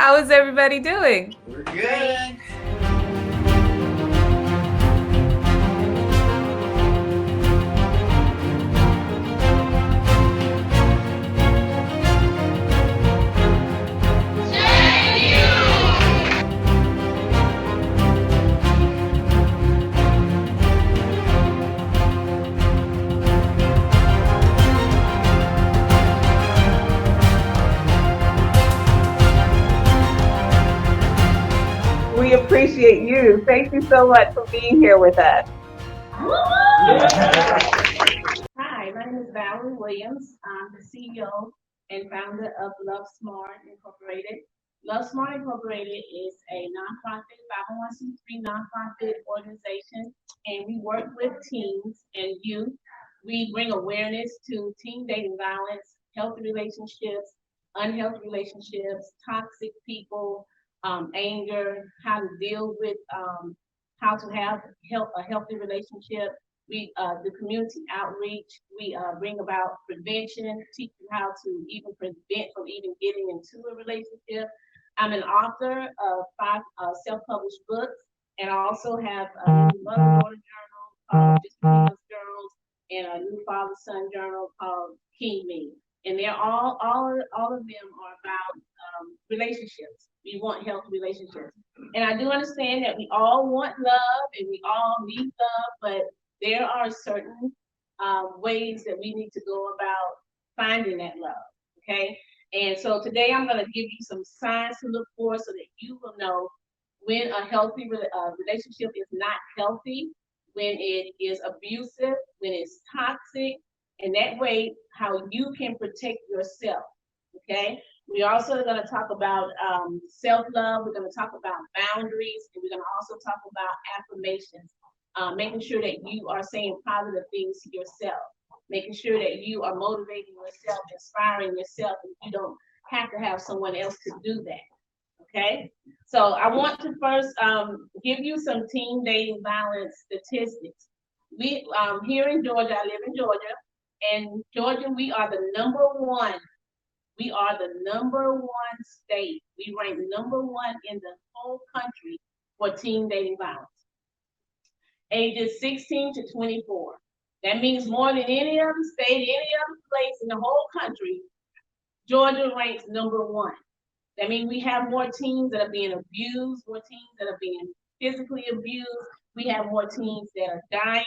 How is everybody doing? We're good. We appreciate you. Thank you so much for being here with us. Hi, my name is Valerie Williams. I'm the CEO and founder of Lovesmart Incorporated. Lovesmart Incorporated is a nonprofit, 501c3 nonprofit organization, and we work with teens and youth. We bring awareness to teen dating violence, healthy relationships, unhealthy relationships, toxic people, anger, how to deal with, how to have a healthy relationship. We the community outreach. We bring about prevention, teach you how to even prevent from even getting into a relationship. I'm an author of 5 self-published books, and I also have a new mother-daughter journal called Just Between Us Girls, and a new father-son journal called King Me. And they're all of them are about relationships. We want healthy relationships, and I do understand that we all want love and we all need love, but there are certain ways that we need to go about finding that love. Okay, and so today I'm going to give you some signs to look for so that you will know when a healthy relationship is not healthy, when it is abusive, when it's toxic, and that way how you can protect yourself. Okay, we also are going to talk about self-love. We're going to talk about boundaries, and we're going to also talk about affirmations. Making sure that you are saying positive things to yourself, making sure that you are motivating yourself, inspiring yourself, and you don't have to have someone else to do that. Okay, so I want to first give you some teen dating violence statistics. We here in Georgia, I live in Georgia, and Georgia, we are the number one. We are the number one state. We rank number one in the whole country for teen dating violence. Ages 16 to 24. That means more than any other state, any other place in the whole country. Georgia ranks number one. That means we have more teens that are being abused, more teens that are being physically abused. We have more teens that are dying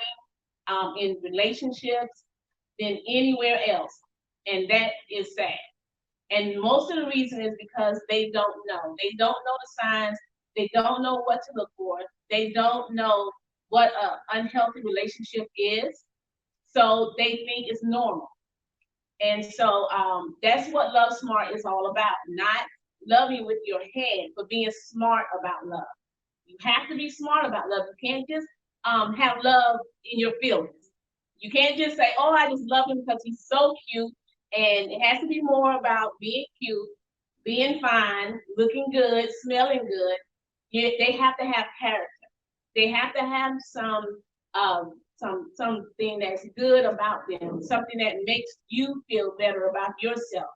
in relationships than anywhere else. And that is sad. And most of the reason is because they don't know. They don't know the signs. They don't know what to look for. They don't know what an unhealthy relationship is. So they think it's normal. And so that's what Lovesmart is all about. Not loving with your head, but being smart about love. You have to be smart about love. You can't just have love in your feelings. You can't just say, oh, I just love him because he's so cute. And it has to be more about being cute, being fine, looking good, smelling good. They have to have character. They have to have something that's good about them, something that makes you feel better about yourself.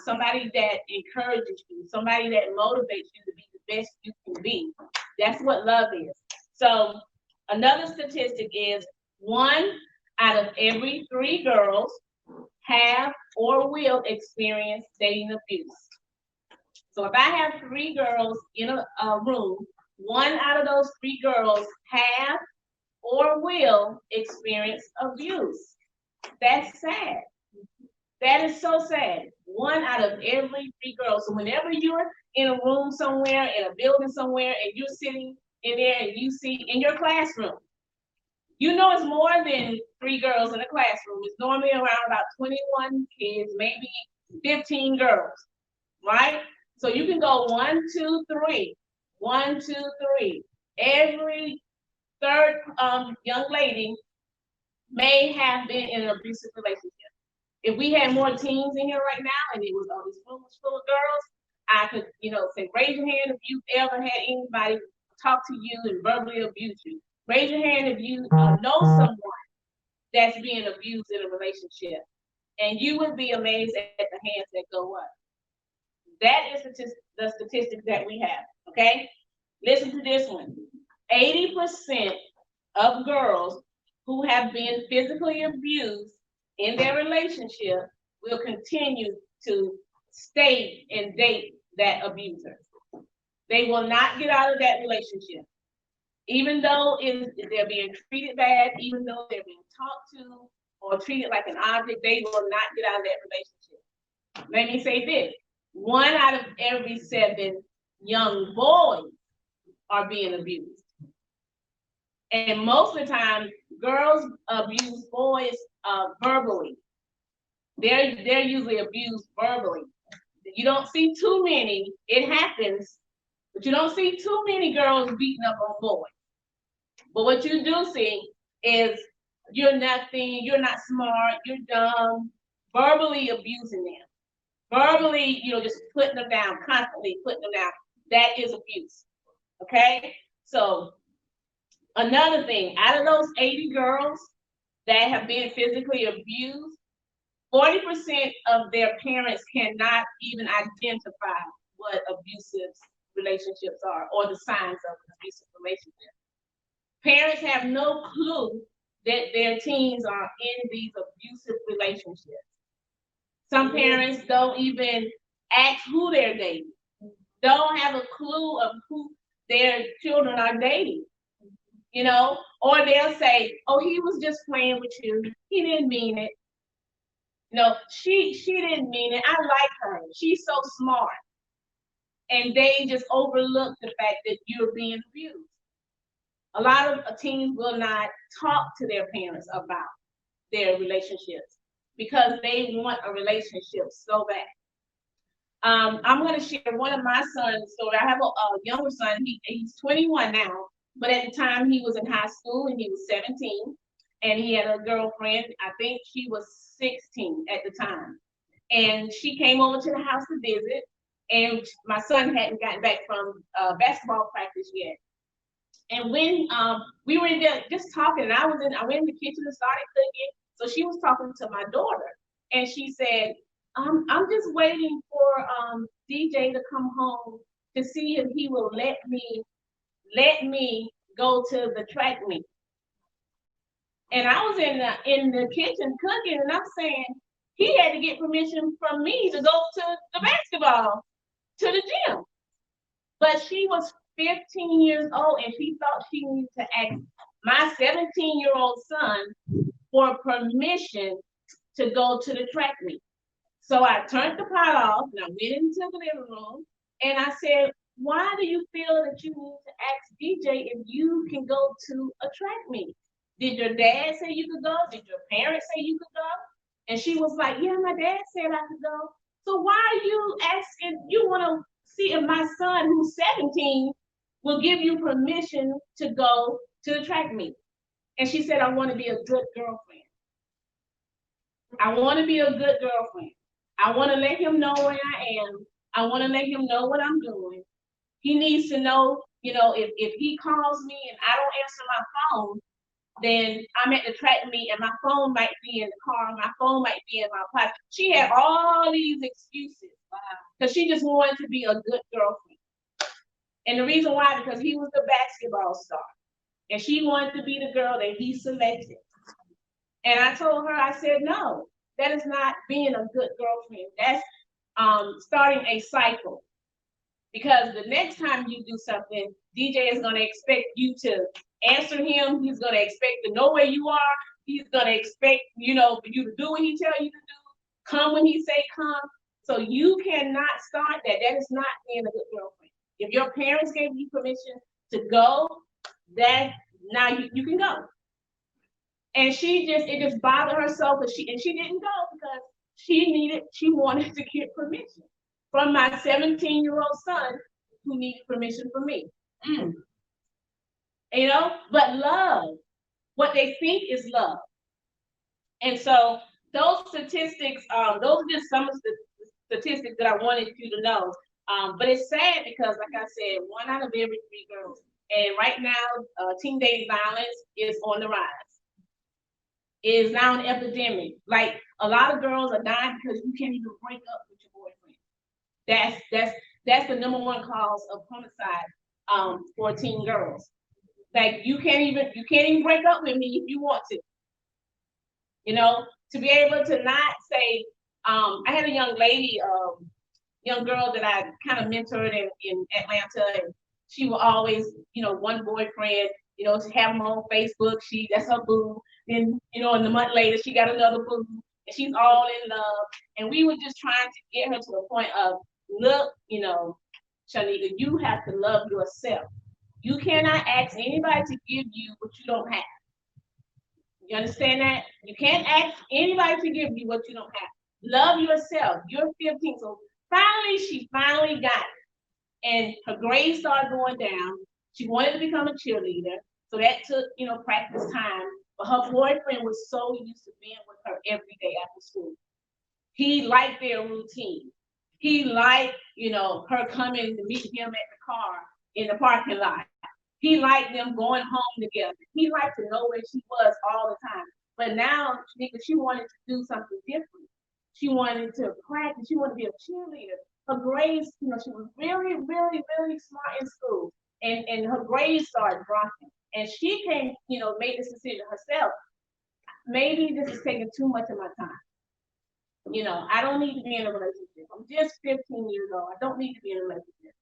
Somebody that encourages you, somebody that motivates you to be the best you can be. That's what love is. So another statistic is 1 out of every 3 girls have or will experience dating abuse. So if I have 3 girls in a room, 1 out of those 3 girls have or will experience abuse. That's sad. That is so sad. 1 out of every 3 girls. So whenever you're in a room somewhere, in a building somewhere, and you're sitting in there and you see in your classroom, you know it's more than 3 girls in a classroom. It's normally around about 21 kids, maybe 15 girls, right? So you can go 1, 2, 3, 1, 2, 3. Every third young lady may have been in an abusive relationship. If we had more teens in here right now, and it was this room was full of girls, I could, say, raise your hand if you've ever had anybody talk to you and verbally abuse you. Raise your hand if you know someone that's being abused in a relationship. And you would be amazed at the hands that go up. That is the statistics that we have, okay? Listen to this one. 80% of girls who have been physically abused in their relationship will continue to stay and date that abuser. They will not get out of that relationship. Even though they're being treated bad, even though they're being talked to or treated like an object, they will not get out of that relationship. Let me say this. 1 out of every 7 young boys are being abused. And most of the time, girls abuse boys verbally. They're usually abused verbally. You don't see too many, it happens, but you don't see too many girls beating up on boys. But what you do see is you're nothing, you're not smart, you're dumb, verbally abusing them. Verbally, just putting them down, constantly putting them down. That is abuse. Okay? So another thing, out of those 80 girls that have been physically abused, 40% of their parents cannot even identify what abusive relationships are or the signs of an abusive relationship. Parents have no clue that their teens are in these abusive relationships. Some parents don't even ask who they're dating, don't have a clue of who their children are dating, or they'll say, oh, he was just playing with you. He didn't mean it. No, she didn't mean it. I like her. She's so smart. And they just overlook the fact that you're being abused. A lot of teens will not talk to their parents about their relationships because they want a relationship so bad. I'm going to share one of my son's story. I have a younger son. He's 21 now, but at the time he was in high school and he was 17, and he had a girlfriend. I think she was 16 at the time, and she came over to the house to visit. And my son hadn't gotten back from basketball practice yet. And when we were in there just talking, and I went in the kitchen and started cooking. So she was talking to my daughter, and she said, I'm just waiting for DJ to come home to see if he will let me go to the track meet. And I was in the kitchen cooking, and I'm saying he had to get permission from me to go to the basketball, to the gym. But she was 15 years old, and she thought she needed to ask my 17-year-old son for permission to go to the track meet. So I turned the pot off, and I went into the living room, and I said, why do you feel that you need to ask DJ if you can go to a track meet? Did your dad say you could go? Did your parents say you could go? And she was like, yeah, my dad said I could go. So why are you asking? You want to see if my son, who's 17, will give you permission to go to the track meet? And she said, I want to be a good girlfriend. I want to be a good girlfriend. I want to let him know where I am. I want to let him know what I'm doing. He needs to know, if he calls me and I don't answer my phone, then I'm at the track meet and my phone might be in the car, my phone might be in my pocket. She had all these excuses because she just wanted to be a good girlfriend. And the reason why, because he was the basketball star and she wanted to be the girl that he selected. And I told her, I said, no, that is not being a good girlfriend. That's starting a cycle. Because the next time you do something, DJ is going to expect you to answer him. He's going to expect to know where you are. He's going to expect, for you to do what he tells you to do. Come when he say come. So you cannot start that. That is not being a good girlfriend. If your parents gave you permission to go, that now you can go. And it just bothered her so, but she didn't go because she wanted to get permission from my 17-year-old son who needed permission from me. But love, what they think is love. And so those statistics, those are just some of the statistics that I wanted you to know. But it's sad because, like I said, 1 out of every 3 girls. And right now, teen dating violence is on the rise. It is now an epidemic. Like, a lot of girls are dying because you can't even break up with your boyfriend. That's the number one cause of homicide for teen girls. Like you can't even break up with me if you want to. You know, to be able to not say, I had a young lady, young girl that I kind of mentored in Atlanta, and she will always, one boyfriend, have him on Facebook. That's her boo. Then, and a month later, she got another boo, and she's all in love. And we were just trying to get her to the point of, look, Shanika, you have to love yourself. You cannot ask anybody to give you what you don't have. You understand that? You can't ask anybody to give you what you don't have. Love yourself. You're 15, so she finally got it. And her grades started going down. She wanted to become a cheerleader, so that took, practice time. But her boyfriend was so used to being with her every day after school. He liked their routine. He liked, her coming to meet him at the car in the parking lot. He liked them going home together. He liked to know where she was all the time. But now, she wanted to do something different. She wanted to practice. She wanted to be a cheerleader. Her grades, she was really, really, really smart in school. And her grades started dropping. And she came, made this decision herself. Maybe this is taking too much of my time. I don't need to be in a relationship. I'm just 15 years old. I don't need to be in a relationship.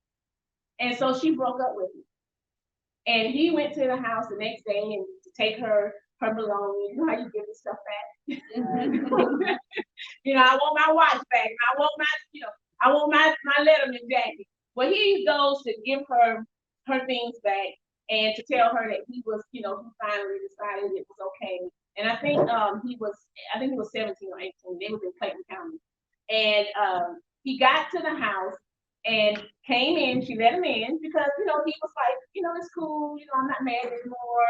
And so she broke up with me. And he went to the house the next day and to take her belongings. You know how you give this stuff back? I want my watch back. I want my Letterman jacket. Well, he goes to give her things back and to tell her that he was, he finally decided it was okay. And I think he was 17 or 18. They was in Clayton County. And he got to the house and came in. She let him in because, he was like, it's cool. I'm not mad anymore,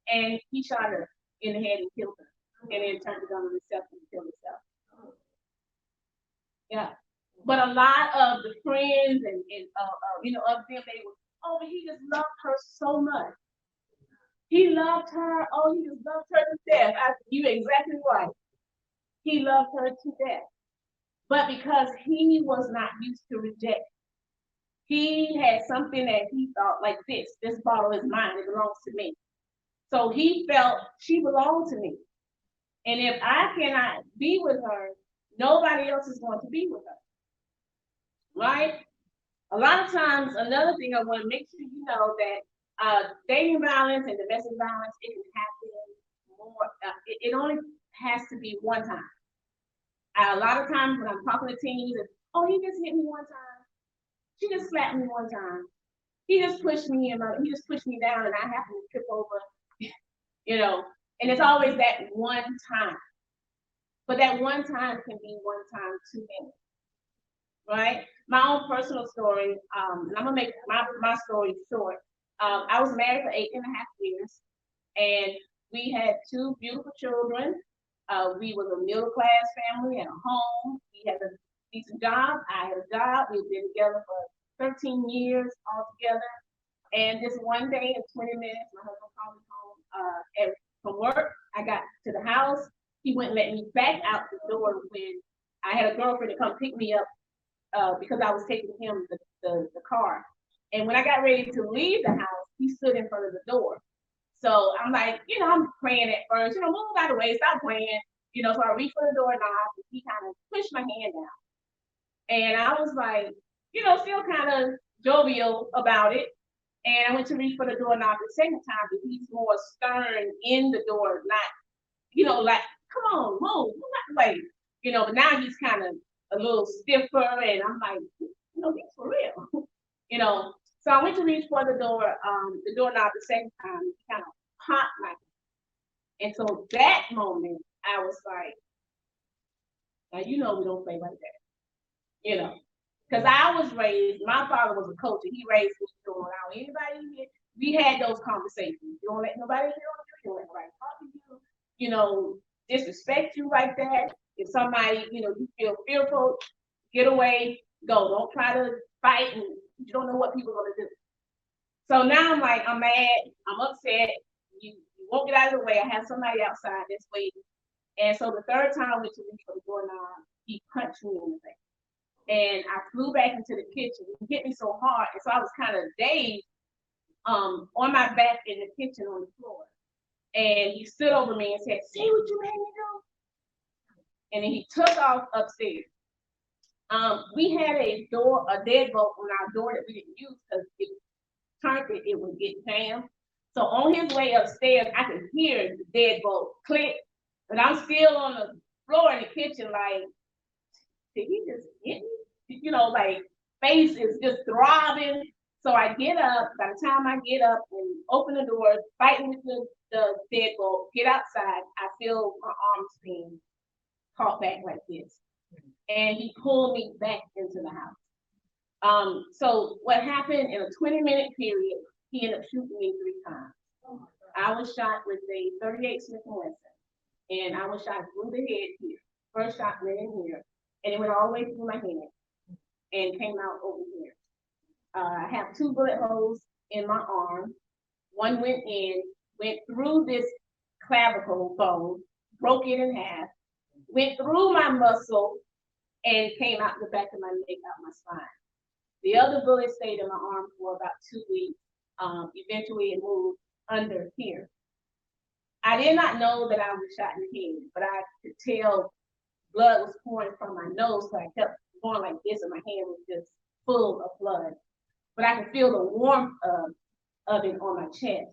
and he shot her in the head and killed her. And then turned the gun on himself and killed himself. Yeah. But a lot of the friends and of them, they were, but he just loved her so much. He loved her. Oh, he just loved her to death. You're exactly right. He loved her to death. But because he was not used to rejection, he had something that he thought like this bottle is mine, it belongs to me. So he felt she belonged to me. And if I cannot be with her, nobody else is going to be with her. Right? A lot of times, another thing I want to make sure you know that dating violence and domestic violence, it can happen more. It only has to be one time. A lot of times when I'm talking to teens, he just hit me one time. She just slapped me one time. He just pushed me down and I happened to trip over, and it's always that one time. But that one time can be one time too many. Right? My own personal story, and I'm gonna make my story short. I was married for 8.5 years, and we had 2 beautiful children. We was a middle class family and a home. We had a decent job. I had a job. We've been together for 13 years altogether. And just one day in 20 minutes, my husband called me home from work. I got to the house. He wouldn't let me back out the door when I had a girlfriend to come pick me up because I was taking him the car. And when I got ready to leave the house, he stood in front of the door. So I'm like, I'm praying at first, move out of the way, stop playing. So I reached for the doorknob and he kind of pushed my hand down. And I was like, still kind of jovial about it. And I went to reach for the doorknob the second time, but he's more stern in the door, not, like, come on, move out the way. But now he's kind of a little stiffer, and I'm like, he's for real. So I went to reach for the doorknob the second time, and he kind of popped my hand. And so that moment, I was like, now we don't play like that, because I was raised. My father was a coach, and he raised me to don't allow anybody here. We had those conversations. You don't let nobody hear on you. You don't let nobody talk to you. Disrespect you like that. If somebody, you feel fearful, get away, go. Don't try to fight, and you don't know what people are gonna do. So now I'm like, I'm mad, I'm upset. You won't get out of the way. I have somebody outside that's waiting. And so the third time I went to reach for the doorknob, he punched me in the face. and I flew back into the kitchen. It hit me so hard, and so I was kind of dazed, on my back in the kitchen on the floor. And he stood over me and said, "See what you made me do?" And then he took off upstairs. We had a deadbolt on our door that we didn't use because if you turned it, it would get jammed. So on his way upstairs, I could hear the deadbolt click, but I'm still on the floor in the kitchen, like, did he just hit me? Like face is just throbbing. So I get up. By the time I get up and open the door, fighting with the deadbolt, get outside, I feel my arms being caught back like this. And he pulled me back into the house. So what happened in a 20-minute period, he ended up shooting me 3 times. I was shot with a 38 Smith and Wesson, and I was shot through the head here. First shot went in here, and it went all the way through my head and came out over here. I have 2 bullet holes in my arm. One went through this clavicle bone, broke it in half, went through my muscle, and came out the back of my neck, out my spine. The other bullet stayed in my arm for about 2 weeks. Eventually it moved under here. I did not know that I was shot in the head, but I could tell blood was pouring from my nose, so I kept going like this, and my hand was just full of blood. But I could feel the warmth of it on my chest.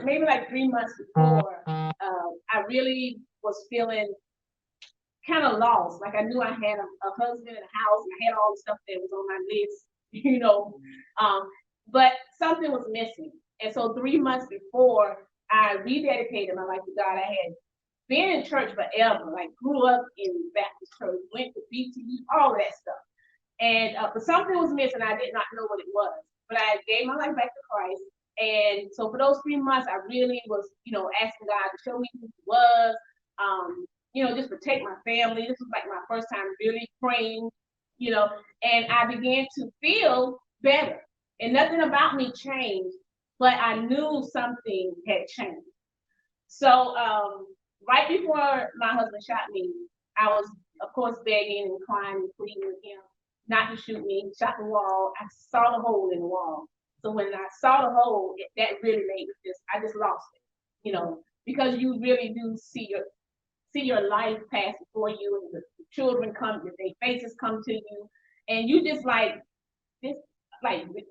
Maybe like 3 months before, I really was feeling kind of lost. Like I knew I had a husband and a house, and I had all the stuff that was on my list, but something was missing. And so 3 months before I rededicated my life to God, I had been in church forever, like grew up in Baptist church, went to BTU, all of that stuff. And but something was missing. I did not know what it was. But I gave my life back to Christ. And so for those 3 months, I really was, asking God to show me who he was, just protect my family. This was like my first time really praying, and I began to feel better. And nothing about me changed, but I knew something had changed. So right before my husband shot me, I was, of course, begging and crying and pleading with him not to shoot me. Shot the wall. I saw the hole in the wall. So when I saw the hole, that really made me I just lost it, because you really do see your life pass before you, and the children come, their faces come to you, and you just like this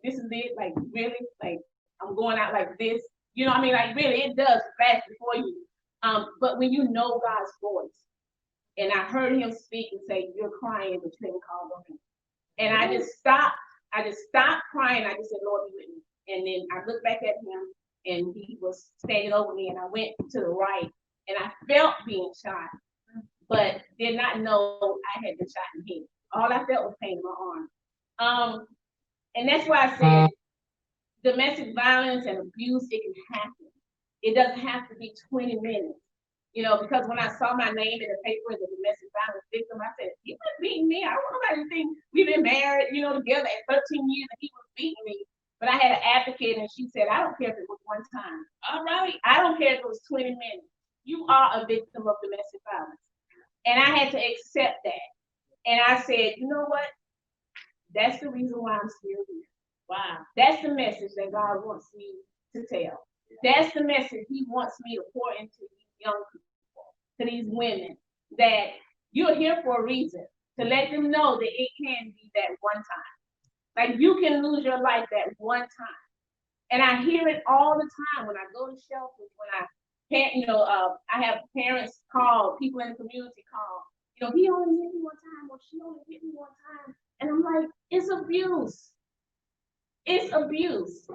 is it, like really, like I'm going out like this, like really it does fast before you. But when you know God's voice, and I heard him speak and say, "You're crying, but you didn't call on him." And I just stopped crying. I just said, "Lord, be with me." And then I looked back at him, and he was standing over me, and I went to the right, and I felt being shot, but did not know I had been shot in the head. All I felt was pain in my arm. And that's why I said domestic violence and abuse, it can happen. It doesn't have to be 20 minutes. Because when I saw my name in the paper as a domestic violence victim, I said, he was beating me. I don't want nobody to think we've been married, together at 13 years, and he was beating me. But I had an advocate, and she said, I don't care if it was one time. All right. I don't care if it was 20 minutes. You are a victim of domestic violence. And I had to accept that. And I said, you know what? That's the reason why I'm still here. Wow. That's the message that God wants me to tell. That's the message he wants me to pour into these young people, to these women, that you're here for a reason, to let them know that it can be that one time. Like you can lose your life that one time. And I hear it all the time when I go to shelters, when I have parents call, people in the community call, he only hit me one time, or she only hit me one time. And I'm like, it's abuse. It's abuse.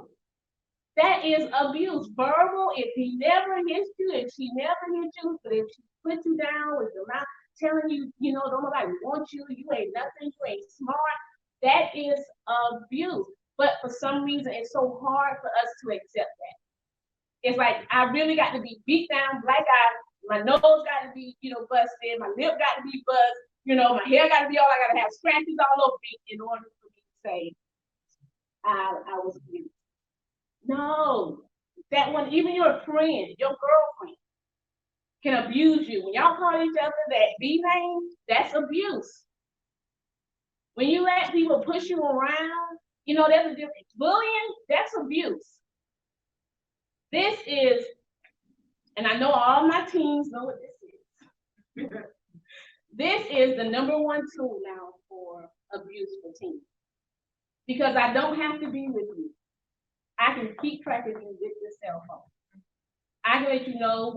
That is abuse. Verbal, if he never hits you, if she never hits you, but if she puts you down with the mouth telling you, don't nobody want you, you ain't nothing, you ain't smart, that is abuse. But for some reason, it's so hard for us to accept that. It's like, I really got to be beat down, black eye, my nose got to be, busted, my lip got to be buzzed, my hair got to be I got to have scratches all over me in order for me to say, I was abused. No, that one, even your friend, your girlfriend can abuse you. When y'all call each other that B name, that's abuse. When you let people push you around, you know, there's a difference. Bullying, that's abuse. This is, and I know all my teens know what this is. This is the #1 tool now for abuse for teens. Because I don't have to be with you. I can keep track of you with this cell phone. I can let you know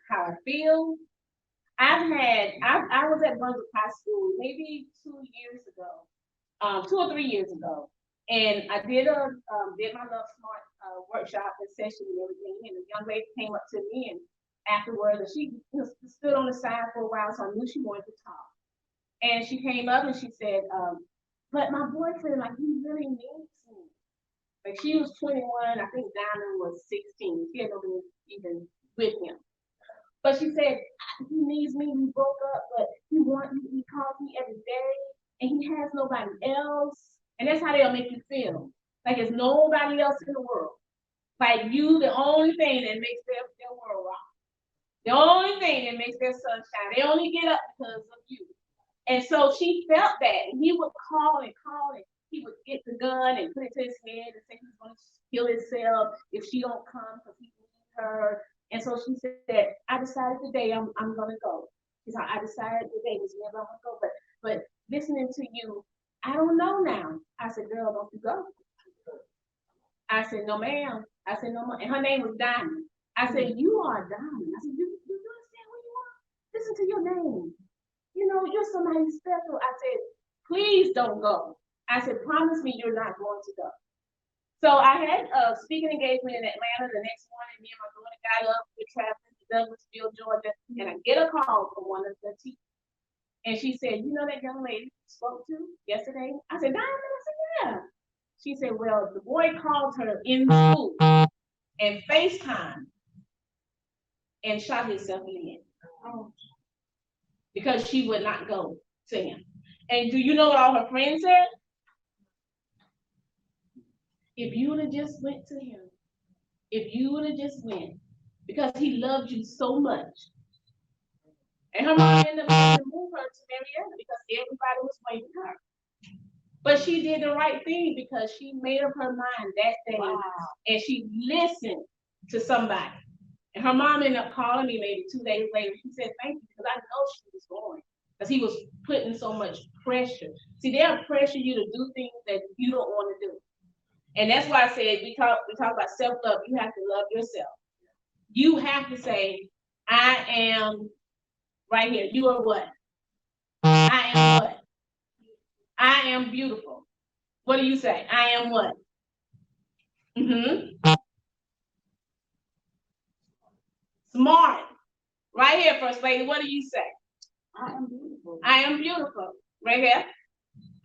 how I feel. I was at Brunswick High School maybe 2 or 3 years ago, and I did my Lovesmart workshop and session and everything. And a young lady came up to me, and afterwards, and she stood on the side for a while, so I knew she wanted to talk. And she came up and she said, "But my boyfriend, like, he really needs me." Like, she was 21, I think Diamond was 16. She had nobody even with him. But she said, "He needs me, we broke up, but he calls me every day, and he has nobody else." And that's how they'll make you feel. Like it's nobody else in the world. Like you, the only thing that makes their world rock. The only thing that makes their sunshine. They only get up because of you. And so she felt that, and he would call and he would get the gun and put it to his head and say he's going to kill himself if she don't come because he needs her. And so she said, "I decided today I'm going to go." She's like, "I decided today this never I'm going to go." But listening to you, I don't know now. I said, "Girl, don't you go." I said, "No, ma'am." I said, "No, ma'am." And her name was Diamond. I said, "You are Diamond." I said, you understand who you are? Listen to your name. You know, you're somebody special. I said, "Please don't go." I said, "Promise me you're not going to go." So I had a speaking engagement in Atlanta the next morning. Me and my daughter got up, we're traveling to Douglasville, Georgia, and I get a call from one of the teachers. And she said, "You know that young lady you spoke to yesterday?" I said, "Diamond?" I said, "Yeah." She said, "Well, the boy called her in school and FaceTime and shot himself in the head because she would not go to him." And do you know what all her friends said? "If you would have just went to him, if you would have just went, because he loved you so much." And her mom ended up having to move her to Marietta because everybody was waiting for her. But she did the right thing because she made up her mind that day, and she listened to somebody. And her mom ended up calling me maybe 2 days later. She said, "Thank you," because I know she was going. Because he was putting so much pressure. See, they'll pressure you to do things that you don't want to do. And that's why I said we talk about self-love. You have to love yourself. You have to say, "I am," right here. You are what? I am what? I am beautiful. What do you say? I am what? Smart. Right here, First Lady. What do you say? I am beautiful. I am beautiful. Right here.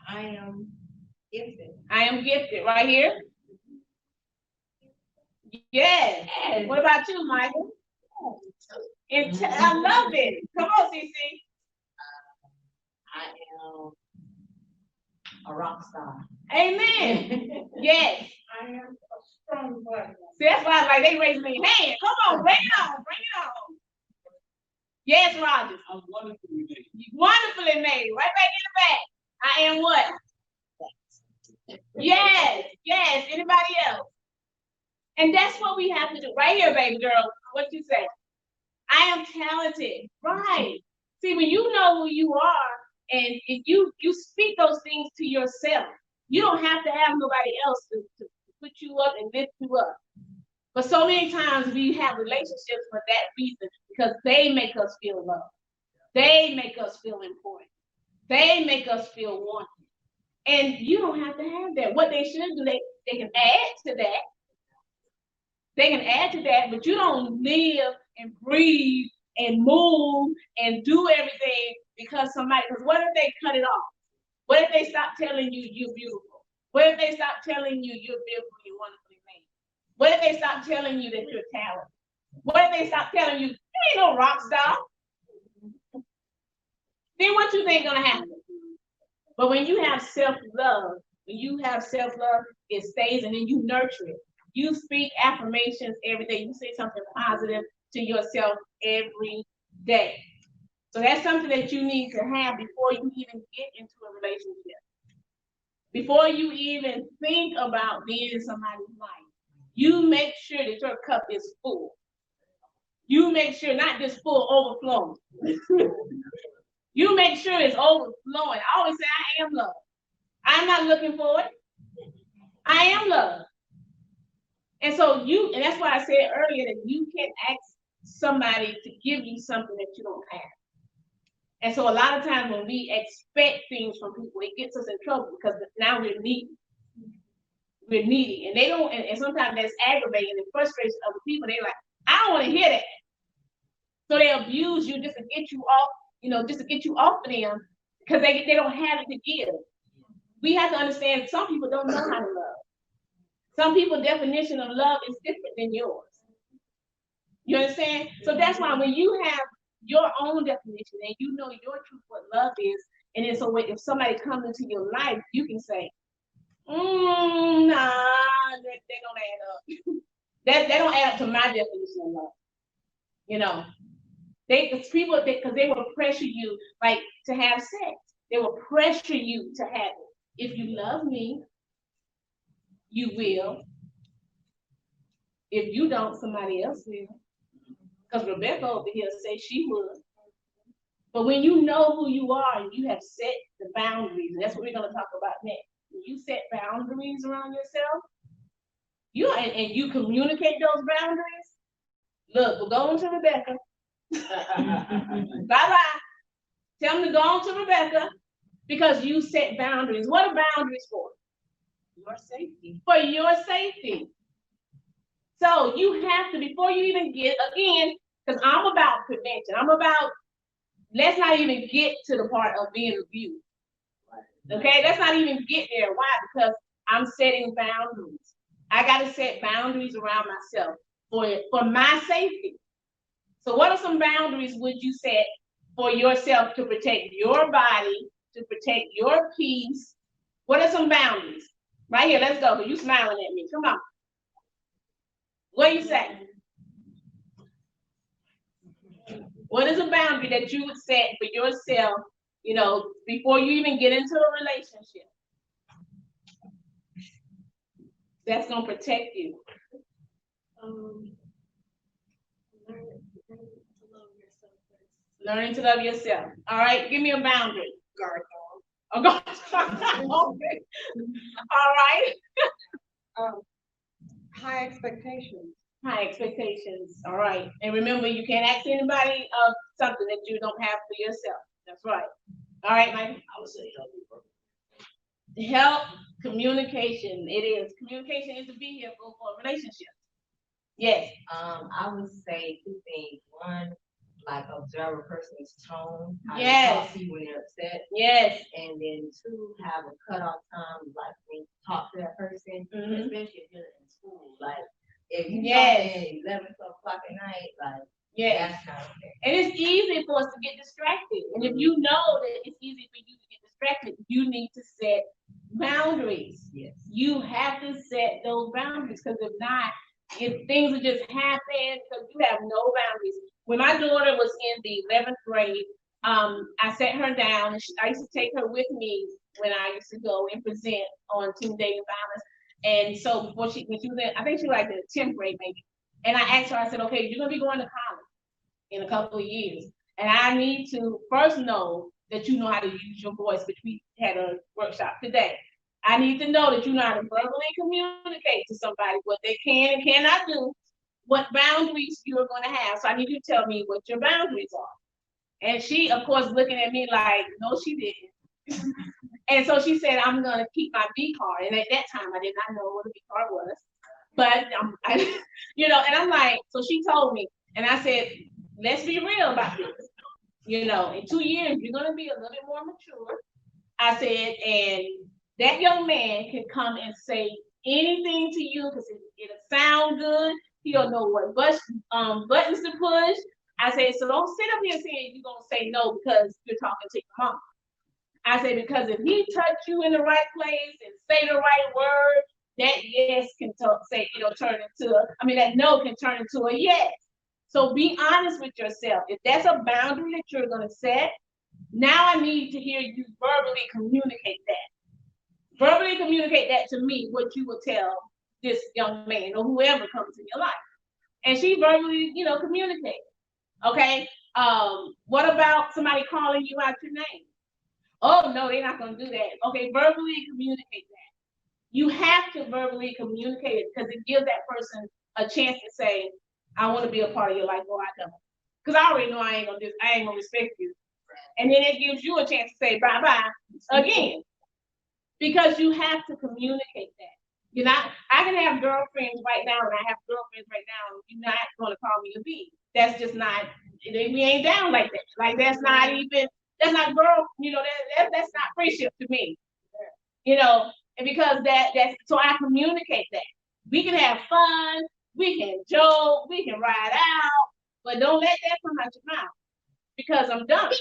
I am gifted. I am gifted. Right here. Yes. What about you, Michael? I love it. Come on, CC. I am a rock star. Amen. Yes. I am a strong black woman. See, that's why I like they raising their hand. Come on, bring it on, bring it on. Yes, Roger. I'm wonderfully made. Wonderfully made. Right back in the back. I am what? Yes, yes. Anybody else? And that's what we have to do. Right here, baby girl. What you say? I am talented. Right. See, when you know who you are and you speak those things to yourself, you don't have to have nobody else to put you up and lift you up. But so many times we have relationships for that reason because they make us feel loved. They make us feel important. They make us feel wanted. And you don't have to have that. What they should do, they can add to that. They can add to that, but you don't live and breathe and move and do everything because what if they cut it off? What if they stop telling you you're beautiful? What if they stop telling you you're beautiful, you're wonderfully made? What if they stop telling you that you're talented? What if they stop telling you ain't no rock star? Then what you think gonna happen? But when you have self-love, it stays and then you nurture it. You speak affirmations every day. You say something positive to yourself every day. So that's something that you need to have before you even get into a relationship. Before you even think about being in somebody's life, you make sure that your cup is full. You make sure not just full, overflowing. You make sure it's overflowing. I always say, I am love. I'm not looking for it. I am love. And so and that's why I said earlier that you can't ask somebody to give you something that you don't have. And so a lot of times when we expect things from people, it gets us in trouble because now we're needy. We're needy. And they don't, and sometimes that's aggravating and frustrates other people. They're like, I don't want to hear that. So they abuse you just to get you off, just to get you off of them because they don't have it to give. We have to understand some people don't know how to love. Some people's definition of love is different than yours. You understand? So that's why when you have your own definition and you know your truth, what love is, and then so if somebody comes into your life, you can say, nah, that don't add up. that don't add up to my definition of love. Because they will pressure you like to have sex. They will pressure you to have it. If you love me, you will. If you don't, somebody else will. Because Rebecca over here says she would. But when you know who you are and you have set the boundaries, and that's what we're going to talk about next. When you set boundaries around yourself, and you communicate those boundaries. Look, we're going to Rebecca. Bye-bye. Tell them to go on to Rebecca because you set boundaries. What are boundaries for? Your safety. For your safety. So you have to, before you even get, again, because I'm about prevention. I'm about, let's not even get to the part of being abused. Okay, let's not even get there. Why? Because I'm setting boundaries. I got to set boundaries around myself for my safety. So what are some boundaries would you set for yourself to protect your body, to protect your peace? What are some boundaries? Right here, let's go. You smiling at me. Come on. What do you say? What is a boundary that you would set for yourself, before you even get into a relationship? That's going to protect you. Learning to love yourself. All right, give me a boundary. Guard dog. Okay. All right. High expectations. High expectations. All right. And remember, you can't ask anybody of something that you don't have for yourself. That's right. All right, Mike. I would say help communication. It is. Communication is a vehicle for relationships. Yes. I would say two things. One, like observe a person's tone, how yes. they talk to you when they're upset. Yes. And then two, have a cutoff time, like when you talk to that person, especially if you're in school. Like if you talk at 11, 12 o'clock at night, like that's kind of okay. And it's easy for us to get distracted. And if you know that it's easy for you to get distracted, you need to set boundaries. Yes. You have to set those boundaries because if not, if things will just happen because you have no boundaries. When my daughter was in the 11th grade, I sat her down and I used to take her with me when I used to go and present on intimidating violence. And so when she was in, I think she was like in the 10th grade maybe. And I asked her, I said, okay, you're gonna be going to college in a couple of years. And I need to first know that you know how to use your voice, which we had a workshop today. I need to know that you know how to verbally communicate to somebody what they can and cannot do, what boundaries you are going to have. So I need you to tell me what your boundaries are. And she, of course, looking at me like, no, she didn't. And so she said, I'm going to keep my B card. And at that time, I did not know what a B card was. But, and I'm like, so she told me, and I said, let's be real about this. In 2 years, you're going to be a little bit more mature. I said, and that young man can come and say anything to you because it'll sound good. He don't know what buttons to push. I said, so don't sit up here saying you're going to say no because you're talking to your mom. I said, because if he touch you in the right place and say the right word, that yes can that no can turn into a yes. So be honest with yourself. If that's a boundary that you're going to set, now I need to hear you verbally communicate that. Verbally communicate that to me, what you would tell this young man or whoever comes in your life. And she verbally, communicated. Okay. What about somebody calling you out your name? Oh no, they're not gonna do that. Okay, verbally communicate that. You have to verbally communicate it because it gives that person a chance to say, I want to be a part of your life, or I don't. Because I already know I ain't gonna respect you. And then it gives you a chance to say bye-bye again. Because you have to communicate that. You're not, I can have girlfriends right now, and I have girlfriends right now, and you're not gonna call me a B. That's just not, we ain't down like that. Like that's not girl, that's not friendship to me. And because that's so I communicate that. We can have fun, we can joke, we can ride out, but don't let that come out your mouth because I'm done.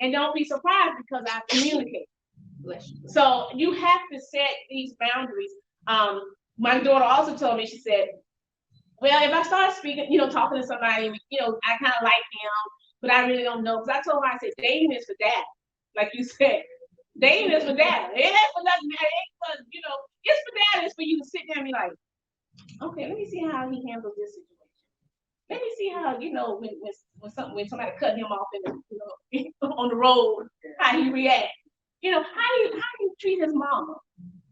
And don't be surprised because I communicate. So you have to set these boundaries. My daughter also told me, she said, well, if I start speaking, talking to somebody, I kind of like him, but I really don't know. Because I told her, I said, dating is for data. Like you said, dating is for data. It ain't for nothing. It ain't for, it's for data. It's for you to sit there and be like, okay, let me see how he handles this situation. Let me see how, when somebody cut him off in the, on the road, how he reacts. How do you treat his mama?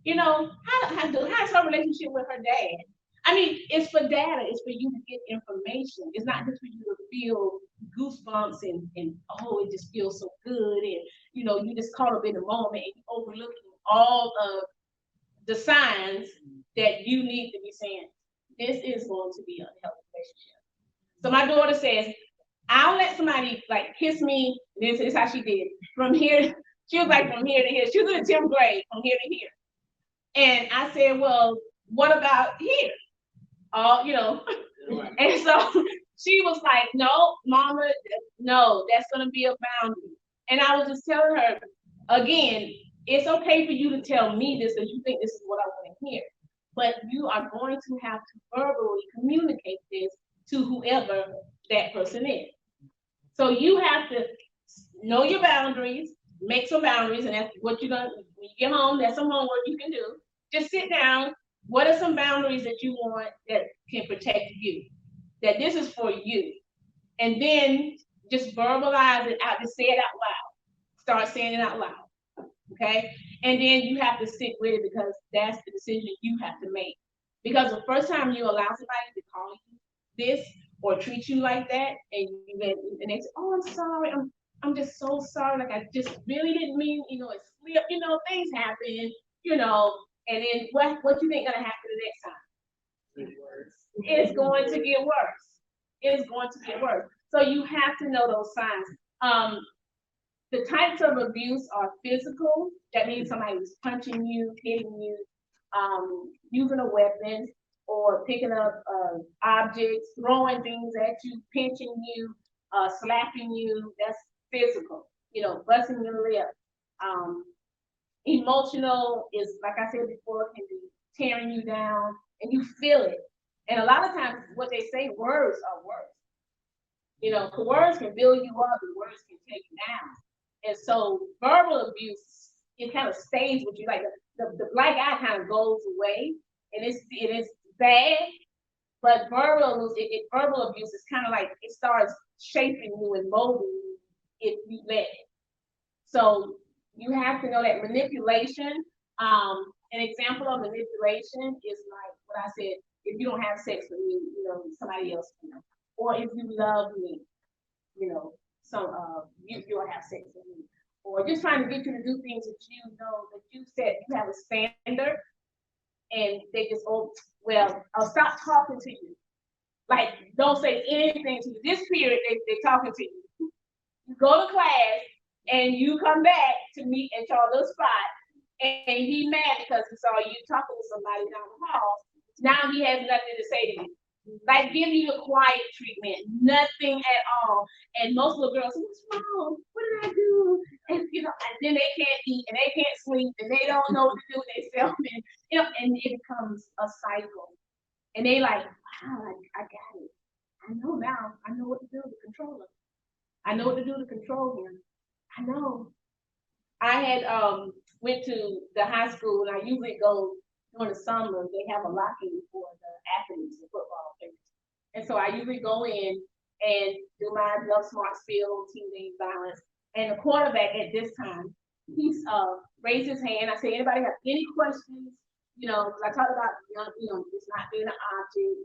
How's her relationship with her dad? I mean, it's for data. It's for you to get information. It's not just for you to feel goosebumps and it just feels so good. And, you just caught up in the moment and you're overlooking all of the signs that you need to be saying, this is going to be a healthy relationship. So my daughter says, I'll let somebody like kiss me. This is how she did. From here, she was like from here to here. She was in the 10th grade, from here to here. And I said, well, what about here? And so she was like, no, mama, no, that's going to be a boundary. And I was just telling her, again, it's okay for you to tell me this because you think this is what I want to hear. But you are going to have to verbally communicate this to whoever that person is. So you have to know your boundaries, make some boundaries, and that's what you're going to, when you get home, that's some homework you can do. Just sit down. What are some boundaries that you want that can protect you? That this is for you. And then just verbalize it out, just say it out loud. Start saying it out loud. Okay? And then you have to stick with it because that's the decision you have to make. Because the first time you allow somebody to call you this or treat you like that, and they say, oh, I'm sorry, I'm just so sorry, like I just really didn't mean, it slipped, things happen, and then what you think gonna happen the next time? It's going to get worse. It's going to get worse. So you have to know those signs. The types of abuse are physical. That means somebody's punching you, hitting you, using a weapon, or picking up objects, throwing things at you, pinching you, slapping you. That's physical. Busting your lip. Emotional is, like I said before, can be tearing you down, and you feel it. And a lot of times, what they say, words are words. Words can build you up, and words can take you down. And so, verbal abuse, it kind of stays with you. Like the black eye kind of goes away, and it is bad. But verbal abuse is kind of like it starts shaping you and molding you if you let it. So you have to know that manipulation. An example of manipulation is like what I said. If you don't have sex with me, somebody else can. Or if you love me, you'll have sex with me. Or just trying to get you to do things that that you said you have a standard, and they just I'll stop talking to you. Like don't say anything to you. This period they talking to you. You go to class and you come back to meet at your little spot, and he mad because he saw you talking to somebody down the hall. Now he has nothing to say to you. Like give you the quiet treatment, nothing at all. And most little girls say, what's wrong? What did I do? And and then they can't eat and they can't sleep and they don't know what to do with themselves. And it becomes a cycle. And they like, wow, I got it. I know now. I know what to do to control him. I know what to do to control him. I know. I had went to the high school, and I usually go during the summer. They have a lock-in for the athletes, the football players. And so I usually go in and do my Lovesmart spiel on teenage violence. And the quarterback at this time, he's raised his hand. I said, anybody have any questions? You know, because I talked about just not being an object,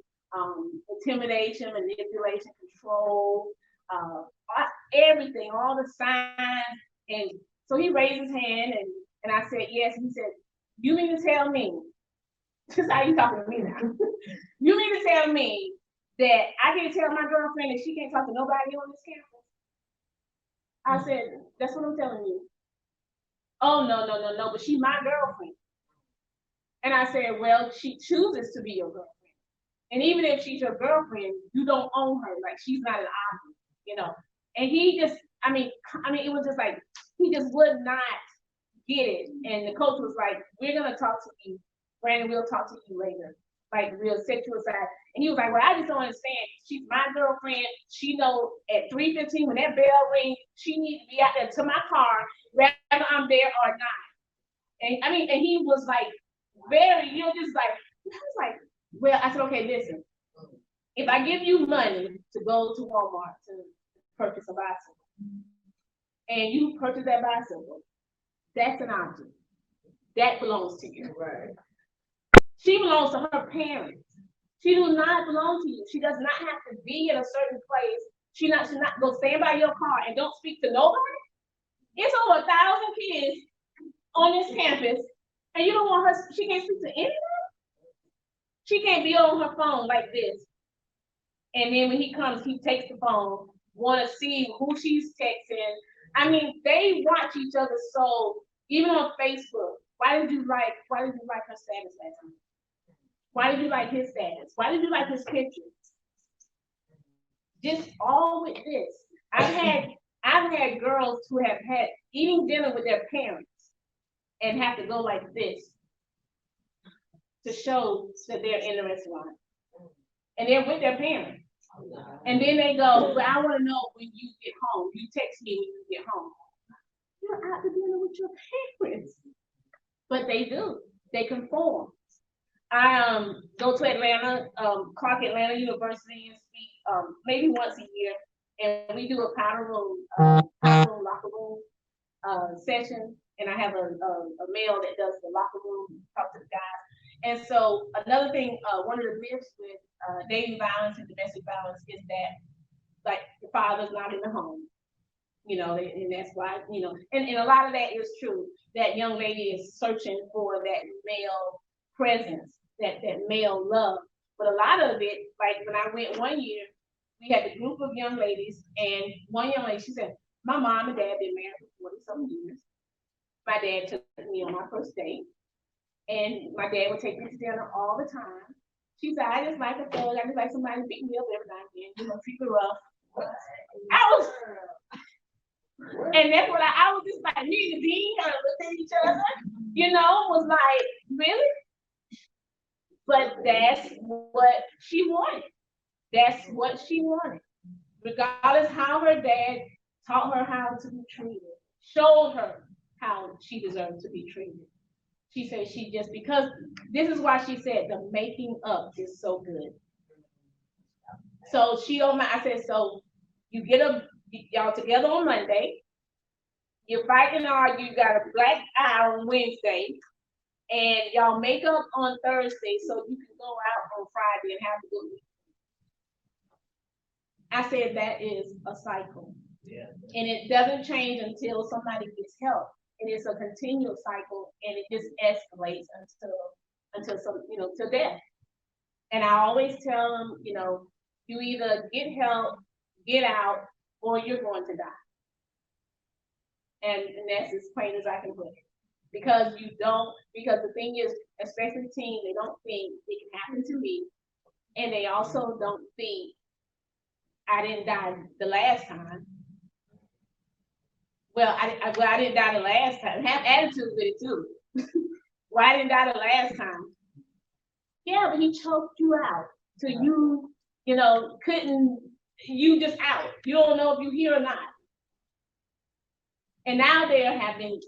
intimidation, manipulation, control, everything, all the signs. And so he raised his hand, and I said, yes. He said, you mean to tell me, this is how you talking to me now. You mean to tell me that I can't tell my girlfriend that she can't talk to nobody on this campus? I said, that's what I'm telling you. Oh, no, but she's my girlfriend. And I said, well, she chooses to be your girlfriend. And even if she's your girlfriend, you don't own her. Like, she's not an object, you know. And he just, I mean, it was just like, he just would not get it. And the coach was like, we're going to talk to you. Brandon, we'll talk to you later. Like, real sexual side. And he was like, well, I just don't understand. She's my girlfriend. She knows at 3:15 when that bell rings, she needs to be out there to my car, whether I'm there or not. And and he was like, very, just like, I was like, well, I said, okay, listen. If I give you money to go to Walmart to purchase a bicycle, and you purchase that bicycle, that's an object. That belongs to you. Right. She belongs to her parents. She does not belong to you. She does not have to be in a certain place. She should not go stand by your car and don't speak to nobody. It's over 1,000 kids on this campus, and you don't want her. She can't speak to anybody. She can't be on her phone like this. And then when he comes, he takes the phone, want to see who she's texting. I mean, they watch each other. So even on Facebook, why did you like her status last night? Why did you like his status? Why did you like his pictures? Just all with this. I've had girls who have had eating dinner with their parents and have to go like this to show that they're in the restaurant. And they're with their parents. And then they go, well, I want to know when you get home. You text me when you get home. You're out to dinner with your parents. But they do. They conform. I go to Atlanta, Clark Atlanta University, and speak maybe once a year. And we do a powder room, locker room session. And I have a male that does the locker room, talk to the guys. And so another thing, one of the myths with dating violence and domestic violence is that, like, the father's not in the home, and that's why, and a lot of that is true. That young lady is searching for that male presence, that male love. But a lot of it, like when I went one year, we had a group of young ladies, and one young lady, she said, my mom and dad been married for 40-something years. My dad took me on my first date. And my dad would take me to dinner all the time. She said, I just like a thug. I just like somebody to beat me up every now and then, treat me rough. And that's what I was just like, me and the dean kind of looked at each other, was like, really? But that's what she wanted. That's what she wanted. Regardless how her dad taught her how to be treated, showed her how she deserved to be treated. She said because this is why she said the making up is so good. So she don't mind. I said, so you get y'all together on Monday. You fight and argue. You got a black eye on Wednesday, and y'all make up on Thursday so you can go out on Friday and have a good week. I said that is a cycle. Yeah. And it doesn't change until somebody gets help. And it's a continual cycle, and it just escalates until some, to death. And I always tell them, you either get help, get out, or you're going to die. And that's as plain as I can put it. Because the thing is, especially teens, they don't think it can happen to me. And they also don't think I didn't die the last time. Well, I didn't die the last time. Have attitude with it too. Well, I didn't die the last time. Yeah, but he choked you out. So you just out. You don't know if you're here or not. And now they're having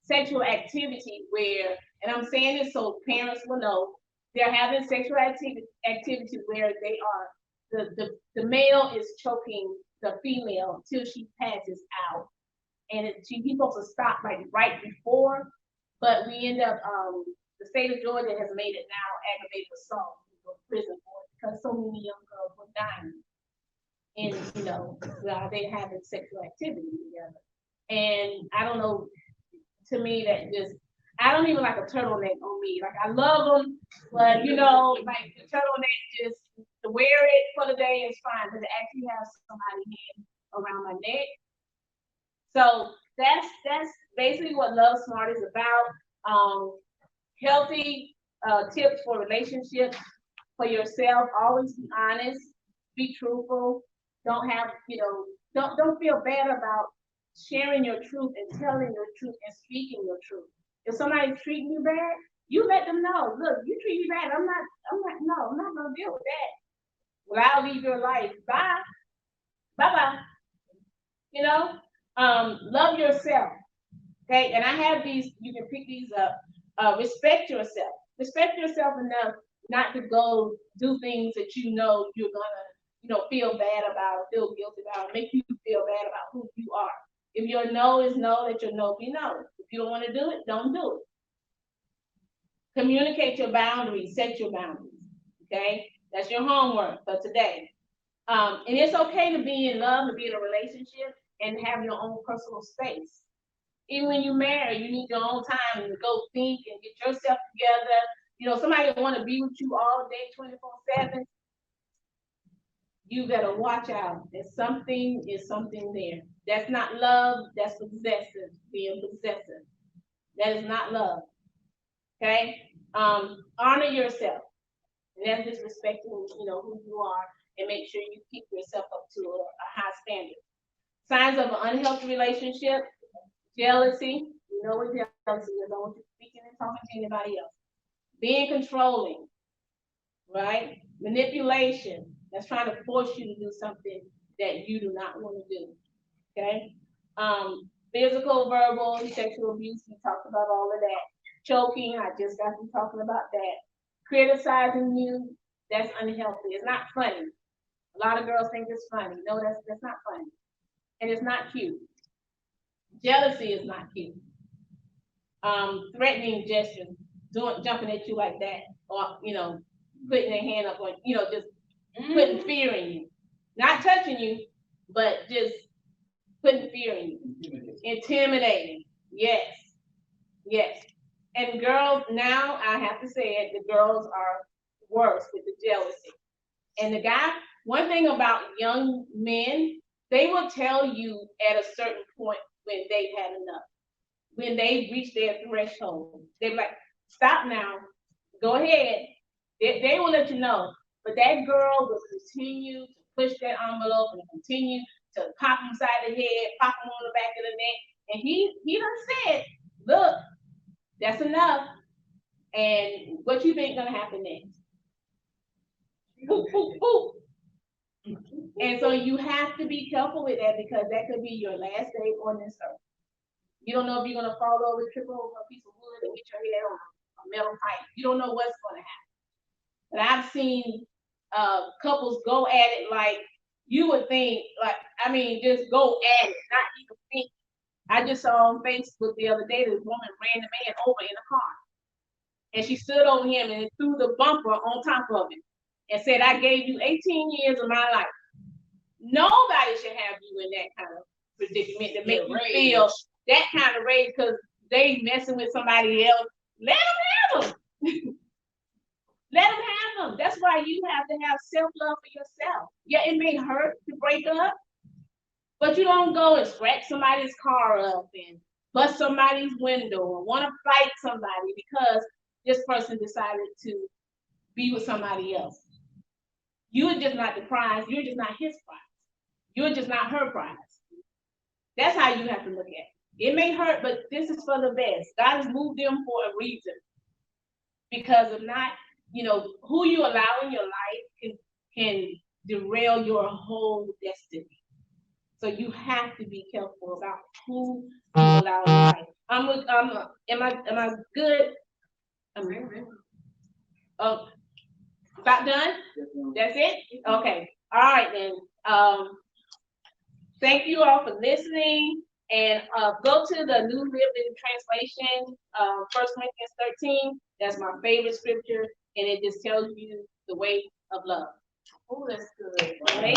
sexual activity where, and I'm saying this so parents will know, they're having sexual activity where they are, the male is choking the female till she passes out. And he's supposed to stop like right before, but we end up, the state of Georgia has made it now aggravated assault to go to prison for it because so many young girls were dying. And, while they're having sexual activity together. And I don't know, to me, that just, I don't even like a turtleneck on me. Like, I love them, but, like the turtleneck, just to wear it for the day is fine, but to actually have somebody's hand around my neck. So that's basically what Lovesmart is about. Healthy tips for relationships, for yourself. Always be honest, be truthful. Don't have, don't feel bad about sharing your truth and telling your truth and speaking your truth. If somebody's treating you bad, you let them know. Look, you treat me bad. I'm not gonna deal with that. Well, I'll leave your life. Bye. Bye-bye. Love yourself. Okay, and I have these, you can pick these up. Respect yourself. Respect yourself enough not to go do things that you're gonna, feel bad about, feel guilty about, make you feel bad about who you are. If your no is no, let your no be no. If you don't want to do it, don't do it. Communicate your boundaries, set your boundaries. Okay, that's your homework for today. And it's okay to be in love, to be in a relationship, and have your own personal space. Even when you marry, you need your own time to go think and get yourself together. Somebody want to be with you all day, 24/7. You better watch out. There's something there. That's not love. That's possessive. Being possessive. That is not love. Okay. Honor yourself, and that's just respecting, who you are, and make sure you keep yourself up to a high standard. Signs of an unhealthy relationship: jealousy. You know what jealousy is. I don't want you speaking and talking to anybody else. Being controlling, right? Manipulation. That's trying to force you to do something that you do not want to do. Okay? Physical, verbal, sexual abuse. We talked about all of that. Choking. I just got through talking about that. Criticizing you. That's unhealthy. It's not funny. A lot of girls think it's funny. No, that's not funny. And it's not cute. Jealousy is not cute. Threatening gestures, jumping at you like that, or putting their hand up on, just putting fear in you. Not touching you, but just putting fear in you. Intimidating. Yes. And girls, now I have to say it, the girls are worse with the jealousy. And the guy, one thing about young men, they will tell you at a certain point when they've had enough. When they reach their threshold, they're like, stop now, go ahead. They will let you know. But that girl will continue to push that envelope and continue to pop him side the head, pop him on the back of the neck. And he done said, look, that's enough. And what you think gonna happen next? Boop, boop, boop. And so you have to be careful with that, because that could be your last day on this earth. You don't know if you're gonna fall over, trip over a piece of wood, and get your head on a metal pipe. You don't know what's gonna happen. But I've seen couples go at it like you would think, just go at it, not even think. I just saw on Facebook the other day, this woman ran the man over in a car. And she stood over him and threw the bumper on top of him and said, I gave you 18 years of my life. Nobody should have you in that kind of predicament to make you feel that kind of rage because they messing with somebody else. Let them have them. Let them have them. That's why you have to have self-love for yourself. Yeah, it may hurt to break up, but you don't go and scratch somebody's car up and bust somebody's window or want to fight somebody because this person decided to be with somebody else. You're just not the prize. You're just not his prize. You're just not her prize. That's how you have to look at it. It may hurt, but this is for the best. God has moved them for a reason. Because of not, who you allow in your life can derail your whole destiny. So you have to be careful about who you allow in your life. Am I good? Oh, about done? That's it? Okay. All right then. Thank you all for listening. And go to the New Living Translation, 1 Corinthians 13. That's my favorite scripture, and it just tells you the way of love. Oh, that's good. Okay?